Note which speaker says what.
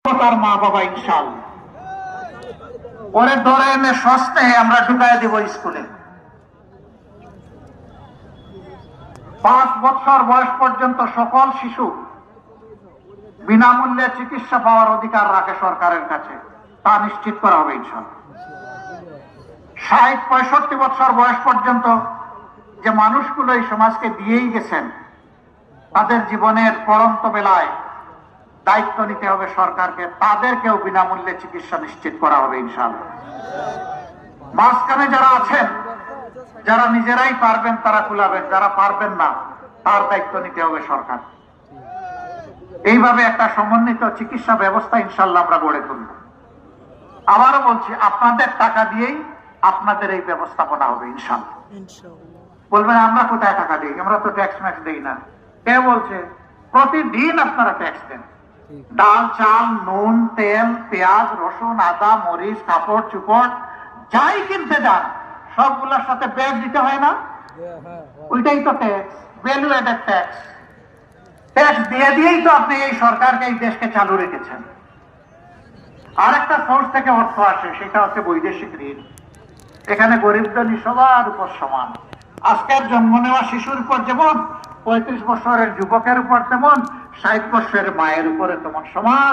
Speaker 1: তার মা বাবা ইনশাআল্লাহ ওরে ধরে এনে সস্তে আমরা ঢুকাই দিব স্কুলে। 5 বছর বয়স পর্যন্ত সকল শিশু বিনামূল্যে চিকিৎসা পাওয়ার অধিকার রাখে সরকারের কাছে, তা নিশ্চিত করা হবে ইনশাআল্লাহ। 60-65 বছর বয়স পর্যন্ত যে মানুষগুলো এই সমাজকে দিয়েই গেছেন, তাদের জীবনের পরন্ত বেলায় দায়িত্ব নিতে হবে সরকারকে, তাদেরকেও বিনামূল্যে চিকিৎসা নিশ্চিত করা হবে ইনশাআল্লাহ। মাঝখানে যারা আছেন, যারা নিজেরাই পারবেন তারা কুলাবেন, যারা পারবেন না তার দায়িত্ব নিতে হবে সরকার। এইভাবে একটা সমন্বিত চিকিৎসা ব্যবস্থা ইনশাআল্লাহ আমরা গড়ে তুলব। আবারও বলছি, আপনাদের টাকা দিয়েই আপনাদের এই ব্যবস্থাপনা হবে ইনশাআল্লাহ। বলবেন আমরা কোথায় টাকা দিই, আমরা তো ট্যাক্স ম্যাক্স দিই না। কে বলছে? প্রতিদিন আপনারা ট্যাক্স দেন। ডাল, চাল, নুন, তেল, পেঁয়াজ, রসুন, আদা, মরিচ, কাপড় চুপড় যাই কিনতে যান সবগুলোর সাথে ব্যাগ দিতে হয় না? ওইটাই তো tax, value aided tax. Tax দিয়ে দিয়েই তো আপনি এই সরকারকে, এই দেশকে চালু রেখেছেন। আরেকটা সোর্স থেকে অর্থ আসে, সেটা হচ্ছে বৈদেশিক ঋণ। এখানে গরিব ধনী সবার উপর সমান। আজকের জন্ম নেওয়া শিশুর উপর যেমন, 35 বছরের যুবকের উপর তেমন, 60 বছরের মায়ের উপরে তেমন সমান।